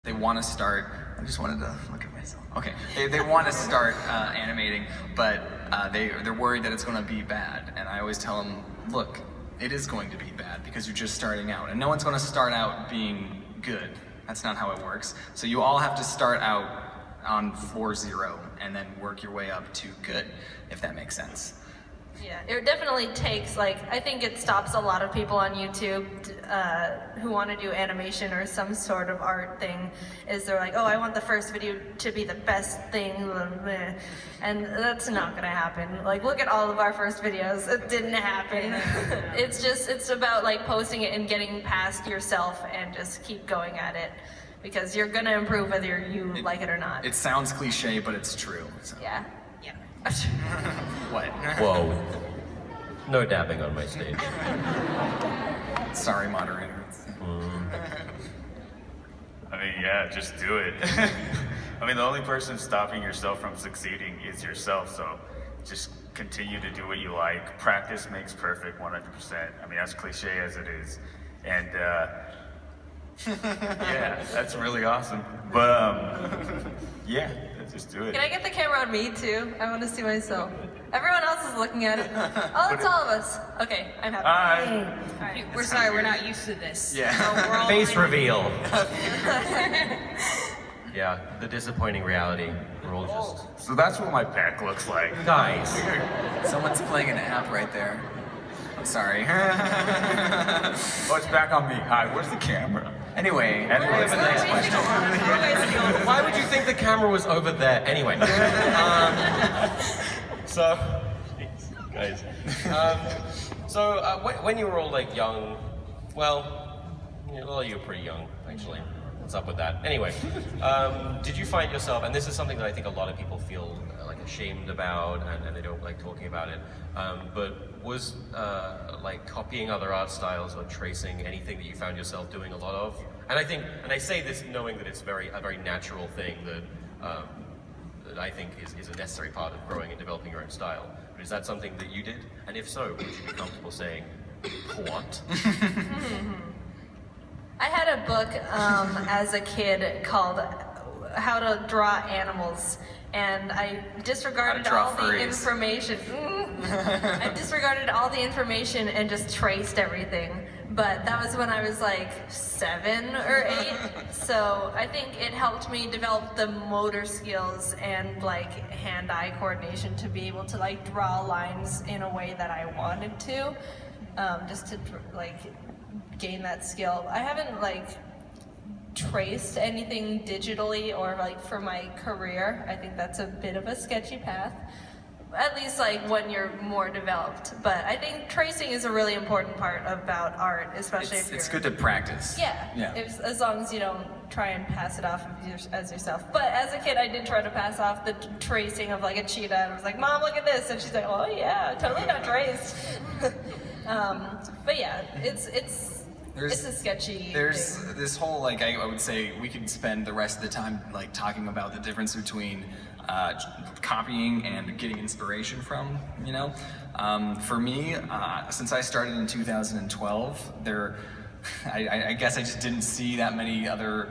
They want to start. I just wanted to look at myself. Okay, they want to start animating, but they're worried that it's going to be bad. And I always tell them, look, it is going to be bad because you're just starting out, and no one's going to start out being good. That's not how it works. So you all have to start out on floor 0 and then work your way up to good, if that makes sense. Yeah, it definitely takes, like, I think it stops a lot of people on YouTube who want to do animation or some sort of art thing, is they're like, oh, I want the first video to be the best thing, and that's not going to happen. Like, look at all of our first videos, it didn't happen. It's about, like, posting it and getting past yourself and just keep going at it, because you're going to improve whether you like it or not. It sounds cliche, but it's true. So. Yeah. What? Whoa. No dabbing on my stage. Sorry, moderator. I mean, yeah, just do it. I mean, the only person stopping yourself from succeeding is yourself, so just continue to do what you like. Practice makes perfect 100%. I mean, as cliche as it is. And yeah, that's really awesome. But yeah, just do it. Can I get the camera on me too? I want to see myself. Everyone else is looking at it. Oh, it's all of us. Okay, I'm happy. Hi. Alright, we're sorry, we're not used to this. Yeah. So we're all Face reveal. Yeah, the disappointing reality. We're all just... So that's what my back looks like. Guys. Someone's playing an app right there. I'm sorry. Oh, it's back on me. Hi, where's the camera? Anyway, what's the next question? Why would you think the camera was over there? Anyway. So, guys. When you were all like young, well, you were pretty young, actually. What's up with that? Anyway, did you find yourself, and this is something that I think a lot of people feel like ashamed about, and they don't like talking about it, but was like copying other art styles or tracing anything that you found yourself doing a lot of? And I think, and I say this knowing that it's a very natural thing that that I think is a necessary part of growing and developing your own style. But is that something that you did? And if so, would you be comfortable saying what? I had a book as a kid called How to Draw Animals, and I disregarded all the information. I disregarded all the information and just traced everything. But that was when I was like 7 or 8, so I think it helped me develop the motor skills and like hand-eye coordination to be able to like draw lines in a way that I wanted to, just to like gain that skill. I haven't like traced anything digitally or like for my career. I think that's a bit of a sketchy path. At least like when you're more developed. But I think tracing is a really important part about art, especially if you're... It's good to practice. Yeah, as long as you don't try and pass it off as yourself. But as a kid, I did try to pass off the tracing of like a cheetah, and I was like, Mom, look at this, and she's like, oh yeah, totally not traced. But yeah, it's a sketchy There's thing. this whole, like, I would say we could spend the rest of the time like talking about the difference between copying and getting inspiration from, you know? For me, since I started in 2012, I guess I just didn't see that many other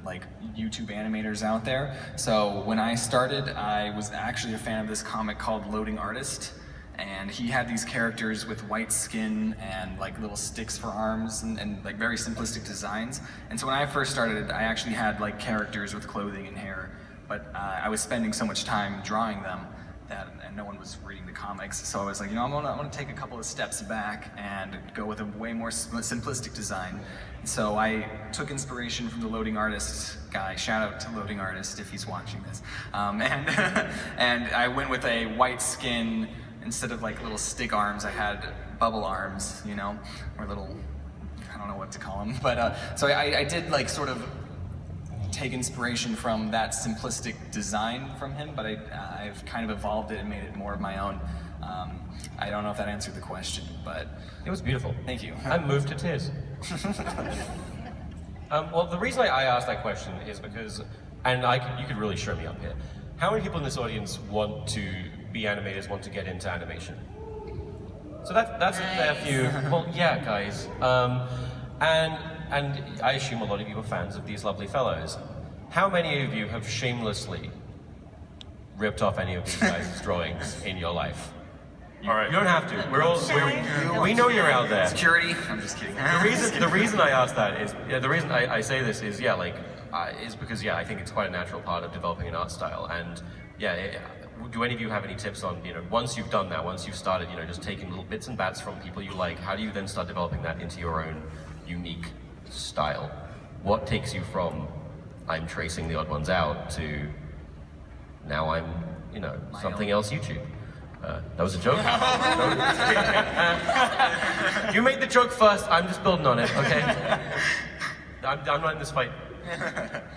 like YouTube animators out there. So when I started, I was actually a fan of this comic called Loading Artist. And he had these characters with white skin and like little sticks for arms and like very simplistic designs. And so when I first started, I actually had like characters with clothing and hair, but I was spending so much time drawing them and no one was reading the comics. So I was like, you know, I'm gonna take a couple of steps back and go with a way more simplistic design. So I took inspiration from the Loading Artist guy. Shout out to Loading Artist if he's watching this. And I went with a white skin. Instead of like little stick arms, I had bubble arms, you know, or little, I don't know what to call them. But so I did like sort of take inspiration from that simplistic design from him, but I've kind of evolved it and made it more of my own. I don't know if that answered the question, but... It was beautiful. Thank you. I'm moved to tears. Well, the reason I asked that question is because, and you could really show me up here, how many people in this audience want to be animators, want to get into animation? So that's a fair few. Well, yeah, guys. And I assume a lot of you are fans of these lovely fellows. how many of you have shamelessly ripped off any of these guys' drawings in your life? All right. You don't have to. We know you're out there. Security? I'm just kidding. The reason I ask that is, the reason I say this is, is because, I think it's quite a natural part of developing an art style. And do any of you have any tips on, once you've done that, once you've started, just taking little bits and bats from people you like, how do you then start developing that into your own unique style? What takes you from, I'm tracing the odd ones out, to now I'm, something else YouTube? That was a joke. You made the joke first, I'm just building on it, okay? I'm not in this fight.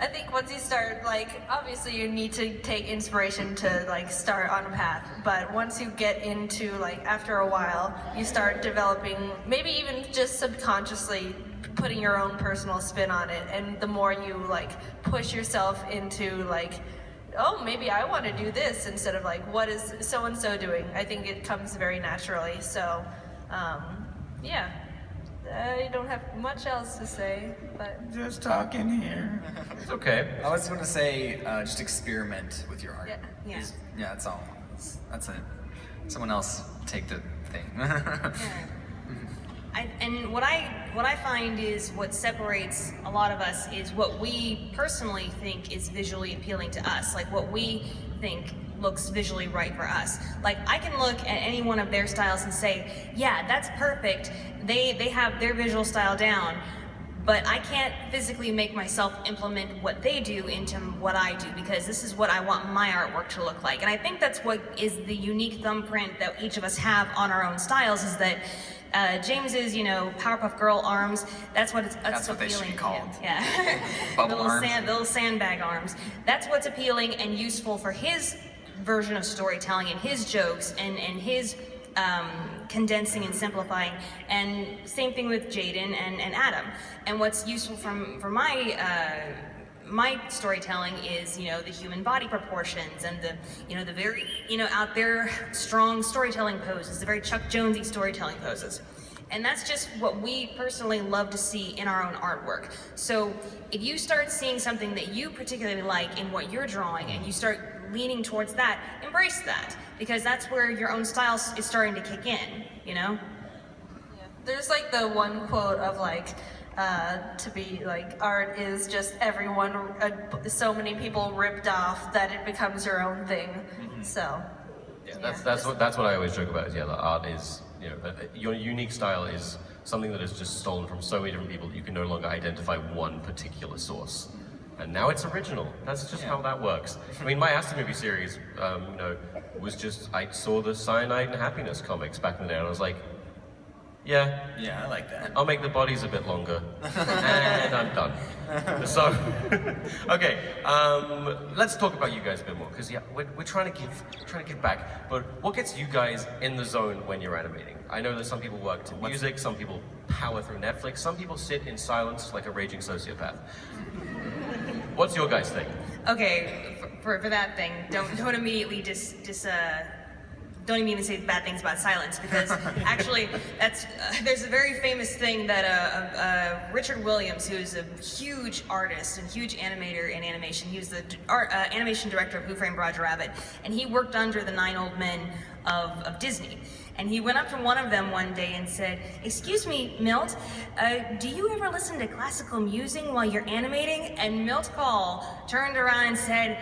I think once you start, obviously you need to take inspiration to, start on a path. But once you get into, after a while, you start developing, maybe even just subconsciously putting your own personal spin on it. And the more you, push yourself into, oh, maybe I want to do this instead of, what is so-and-so doing? I think it comes very naturally. So, yeah. I don't have much else to say, but... Just talking here. It's okay. I was going to say, just experiment with your art. Yeah. Yeah, that's all. That's it. Someone else take the thing. And what I find is what separates a lot of us is what we personally think is visually appealing to us, what we think looks visually right for us. I can look at any one of their styles and say, yeah, that's perfect. They have their visual style down, but I can't physically make myself implement what they do into what I do, because this is what I want my artwork to look like. And I think that's what is the unique thumbprint that each of us have on our own styles, is that James's, Powerpuff Girl arms, that's what That's what they should be appealing called. to him. Yeah. Bubble arms. Little sandbag arms. That's what's appealing and useful for his version of storytelling and his jokes and his condensing and simplifying. And same thing with Jaden and Adam. And what's useful for my storytelling is, the human body proportions and the very, out there strong storytelling poses, the very Chuck Jonesy storytelling poses. And that's just what we personally love to see in our own artwork. So if you start seeing something that you particularly like in what you're drawing and you start leaning towards that, embrace that, because that's where your own style is starting to kick in, There's the one quote of to be art is just everyone, so many people ripped off that it becomes your own thing. So That's what I always joke about, is the art is, your unique style is something that is just stolen from so many different people that you can no longer identify one particular source. And now it's original. That's just how that works. I mean, my Asta movie series, was just, I saw the Cyanide and Happiness comics back in the day, and I was like, yeah, Yeah, I like that. I'll make the bodies a bit longer, and I'm done. So, okay, let's talk about you guys a bit more, because we're trying to give back. But what gets you guys in the zone when you're animating? I know that some people work to music, some people power through Netflix, some people sit in silence like a raging sociopath. What's your guys' thing? Okay, for that thing, don't immediately don't even say bad things about silence, because actually there's a very famous thing that Richard Williams, who's a huge artist and huge animator in animation, he was the animation director of Who Framed Roger Rabbit, and he worked under the 9 old men of Disney. And he went up to one of them one day and said, "Excuse me, Milt, do you ever listen to classical music while you're animating?" And Milt Kahl turned around and said,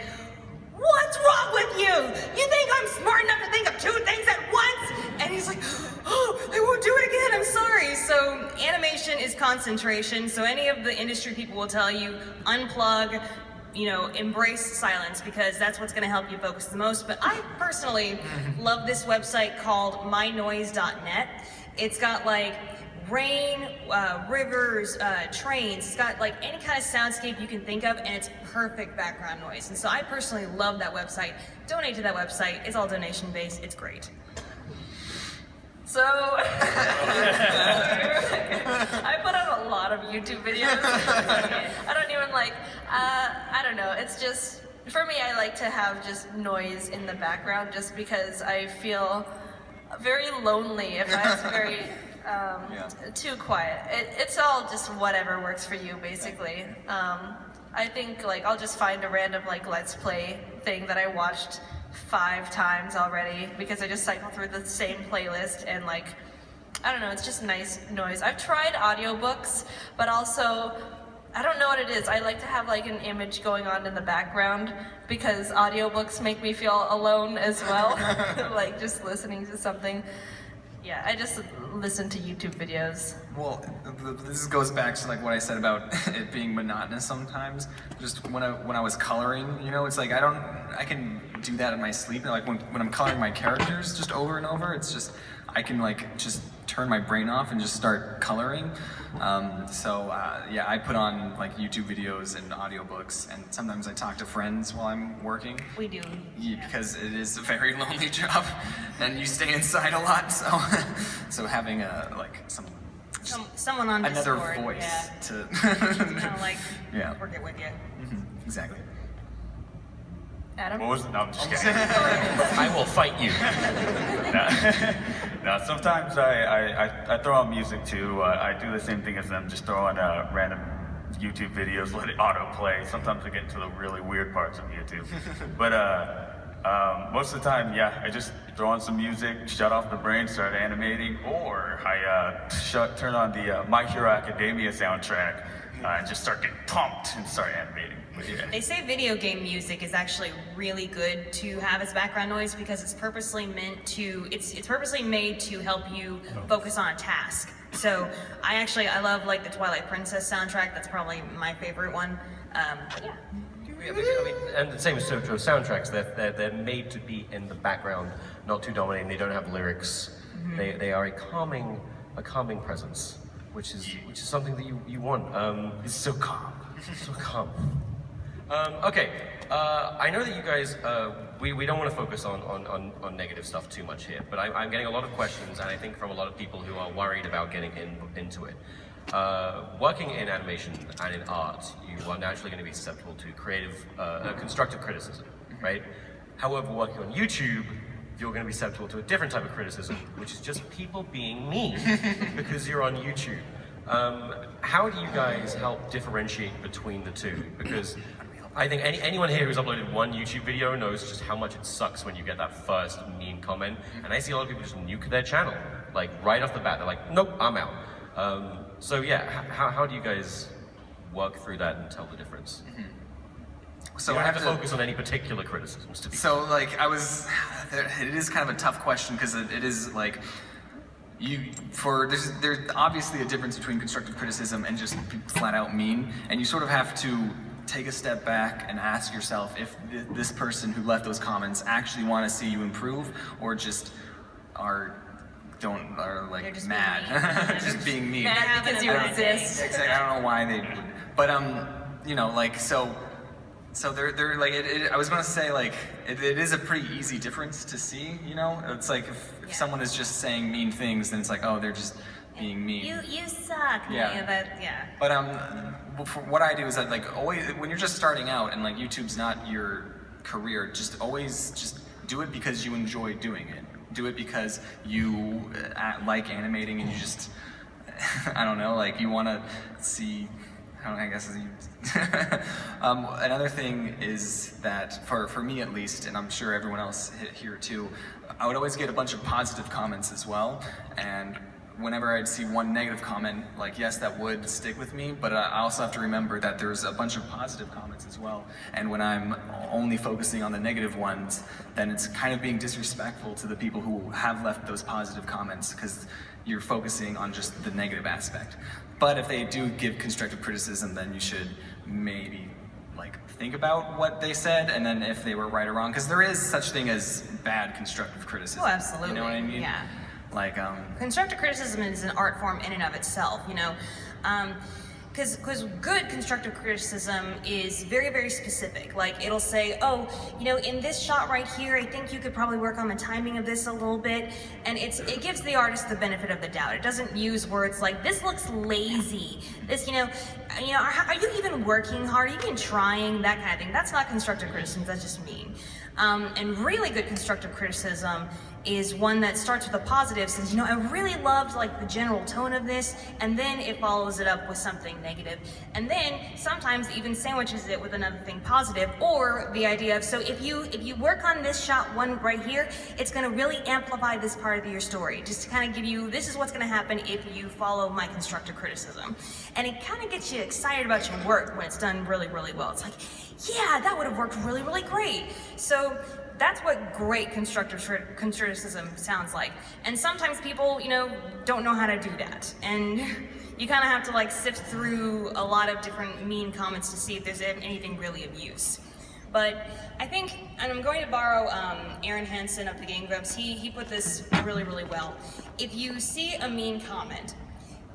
"What's wrong with you? You think I'm smart enough to think of 2 things at once?" And he's like, "Oh, I won't do it again, I'm sorry." So animation is concentration. So any of the industry people will tell you, unplug, embrace silence, because that's what's gonna help you focus the most. But I personally love this website called mynoise.net. It's got rain, rivers, trains. It's got any kind of soundscape you can think of, and it's perfect background noise. And so I personally love that website. Donate to that website. It's all donation based. It's great. So, I put out a lot of YouTube videos. I don't even I don't know, it's just, for me, I like to have just noise in the background, just because I feel very lonely if I was very too quiet. It's all just whatever works for you, basically. I think like I'll just find a random like Let's Play thing that I watched 5 times already because I just cycle through the same playlist and like, I don't know, it's just nice noise. I've tried audiobooks, but also, I don't know what it is. I like to have like an image going on in the background because audiobooks make me feel alone as well. Like just listening to something. Yeah, I just listen to YouTube videos. Well, this goes back to like what I said about it being monotonous sometimes. Just when I was coloring, you know, it's like I can do that in my sleep. And like when I'm coloring my characters just over and over, it's just I can like just turn my brain off and just start coloring. Yeah, I put on like YouTube videos and audiobooks, and sometimes I talk to friends while I'm working. We do. Yeah, because it is a very lonely job, and you stay inside a lot. So having Someone on another Discord, voice yeah. to Kind of like Yeah. work it with you. exactly. Adam? What was it? No, I'm just kidding. I will fight you. No, sometimes I throw on music too. I do the same thing as them, just throw on random YouTube videos, let it autoplay. Sometimes I get into the really weird parts of YouTube. But most of the time, yeah, I just throw on some music, shut off the brain, start animating, or I turn on the My Hero Academia soundtrack and just start getting pumped and start animating. But yeah. They say video game music is actually really good to have as background noise because it's purposely meant to, it's purposely made to help you focus on a task. So I love like the Twilight Princess soundtrack. That's probably my favorite one. But yeah. Yeah, I mean, and the same is true of soundtracks. They're made to be in the background, not too dominating. They don't have lyrics. They are a calming presence, which is something that you want. It's so calm. So calm. Okay, I know that you guys, we don't want to focus on negative stuff too much here, but I'm getting a lot of questions, and I think from a lot of people who are worried about getting into it. Working in animation and in art, you are naturally going to be susceptible to constructive criticism, right? However, working on YouTube, you're going to be susceptible to a different type of criticism, which is just people being mean because you're on YouTube. How do you guys help differentiate between the two? Because I think anyone here who's uploaded one YouTube video knows just how much it sucks when you get that first mean comment. And I see a lot of people just nuke their channel, like right off the bat. They're like, nope, I'm out. So yeah, how do you guys work through that and tell the difference? So you don't I have to focus on any particular criticisms to be. So like it is kind of a tough question because it is like there's obviously a difference between constructive criticism and just flat out mean, and you sort of have to take a step back and ask yourself if this person who left those comments actually want to see you improve or just are like just mad, being just being mean. Mad because you exist. Exactly. I don't know why they would, but you know, like so they're like I was gonna say like it is a pretty easy difference to see. You know, it's like if someone is just saying mean things, then it's like, oh, they're just being mean. You suck. Yeah. But for what I do is that like always when you're just starting out and like YouTube's not your career, just always just do it because you enjoy doing it. Do it because you like animating and you just I don't know, like you want to see. I guess another thing is that for me at least, and I'm sure everyone else here too, I would always get a bunch of positive comments as well, and whenever I'd see one negative comment, like yes, that would stick with me, but I also have to remember that there's a bunch of positive comments as well, and when I'm only focusing on the negative ones, then it's kind of being disrespectful to the people who have left those positive comments because you're focusing on just the negative aspect. But if they do give constructive criticism, then you should maybe like think about what they said, and then if they were right or wrong, because there is such thing as bad constructive criticism. Oh, absolutely. You know what I mean? Yeah. Like constructive criticism is an art form in and of itself, you know, because good constructive criticism is very, very specific. Like it'll say, oh, you know, in this shot right here, I think you could probably work on the timing of this a little bit, and it gives the artist the benefit of the doubt. It doesn't use words like this looks lazy, this, you know, are you even working hard? Are you even trying? That kind of thing. That's not constructive criticism. That's just mean. And really good constructive criticism is one that starts with a positive, says, you know, I really loved like the general tone of this, and then it follows it up with something negative. And then sometimes even sandwiches it with another thing positive, or the idea of, so if you work on this shot one right here, it's gonna really amplify this part of your story, just to kind of give you, this is what's gonna happen if you follow my constructive criticism. And it kind of gets you excited about your work when it's done really, really well. It's like, yeah, that would have worked really, really great. So that's what great constructive criticism sounds like. And sometimes people, you know, don't know how to do that. And you kind of have to like sift through a lot of different mean comments to see if there's anything really of use. But I think, and I'm going to borrow Aaron Hansen of the Game Grumps, he put this really, really well. If you see a mean comment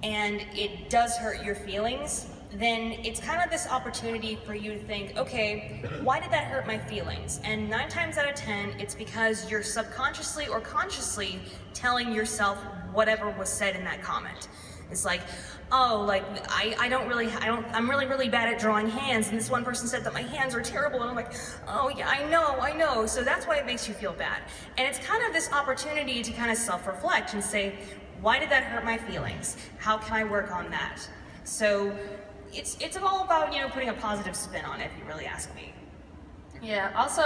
and it does hurt your feelings, then it's kind of this opportunity for you to think, okay, why did that hurt my feelings? And 9 times out of 10, it's because you're subconsciously or consciously telling yourself whatever was said in that comment. It's like, oh, like, I'm really bad at drawing hands, and this one person said that my hands are terrible, and I'm like, oh yeah, I know. So that's why it makes you feel bad. And it's kind of this opportunity to kind of self-reflect and say, why did that hurt my feelings? How can I work on that? So it's all about, you know, putting a positive spin on it, if you really ask me. Yeah, also,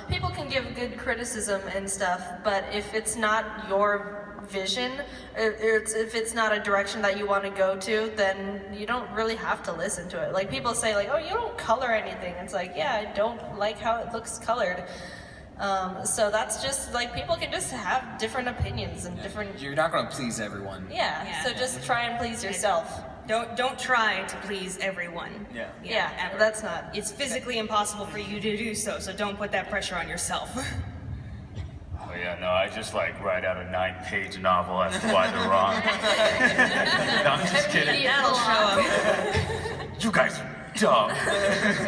people can give good criticism and stuff, but if it's not your vision, if it's not a direction that you want to go to, then you don't really have to listen to it. Like, people say, like, oh, you don't color anything. It's like, yeah, I don't like how it looks colored. So that's just, like, people can just have different opinions and different... You're not going to please everyone. Yeah, so just try and please yourself. Don't try to please everyone. Yeah, ever. that's not... It's physically impossible for you to do so, so don't put that pressure on yourself. Oh yeah, no, I just like write out a 9-page novel as to why they're wrong. No, I'm just kidding. That'll show up. You guys are dumb.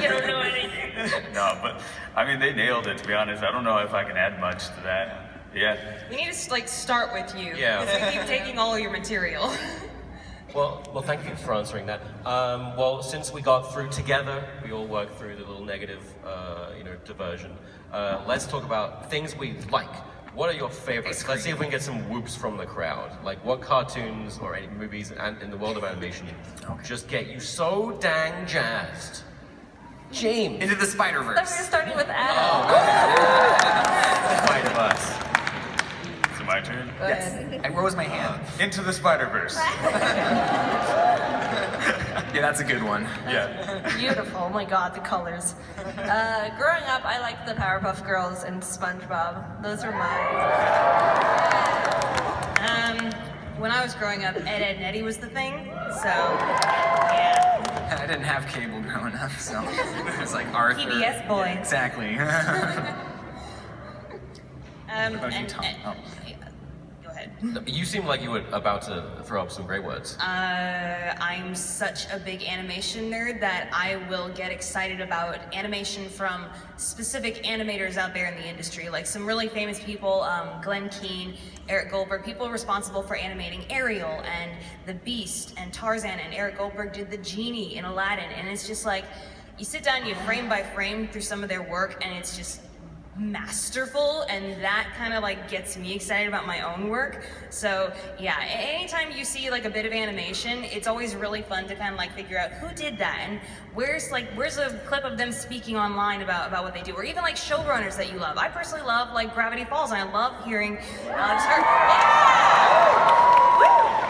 You don't know anything. No, but I mean, they nailed it, to be honest. I don't know if I can add much to that. Yeah. We need to like start with you. Yeah. We keep taking all of your material. Well, thank you for answering that. Well, since we got through together, we all worked through the little negative, diversion. Let's talk about things we like. What are your favorites? Let's see if we can get some whoops from the crowd. Like, what cartoons or any movies in the world of animation just get you so dang jazzed? James. Into the I Spider-Verse. thought we were starting with Adam. Spider-Verse. Is it my turn? Go ahead. And where was my hand? Into the Spider-Verse. Yeah, that's a good one. Yeah. Beautiful. Oh my god, the colors. Growing up, I liked the Powerpuff Girls and SpongeBob. Those were mine. When I was growing up, Ed, Ed, and Eddie was the thing. So, yeah. I didn't have cable growing up, so it was like Arthur. PBS boy. Yeah, exactly. What about you, Tom? Oh. Go ahead. You seem like you were about to throw up some great words. I'm such a big animation nerd that I will get excited about animation from specific animators out there in the industry, like some really famous people, Glenn Keane, Eric Goldberg, people responsible for animating Ariel and The Beast and Tarzan, and Eric Goldberg did the genie in Aladdin, and it's just like, you sit down, you frame by frame through some of their work, and it's just masterful, and that kind of like gets me excited about my own work. So yeah, anytime you see like a bit of animation, it's always really fun to kind of like figure out who did that and where's a clip of them speaking online about what they do, or even like showrunners that you love. I personally love like Gravity Falls, and I love hearing Alex Hurt. Yeah! Woo!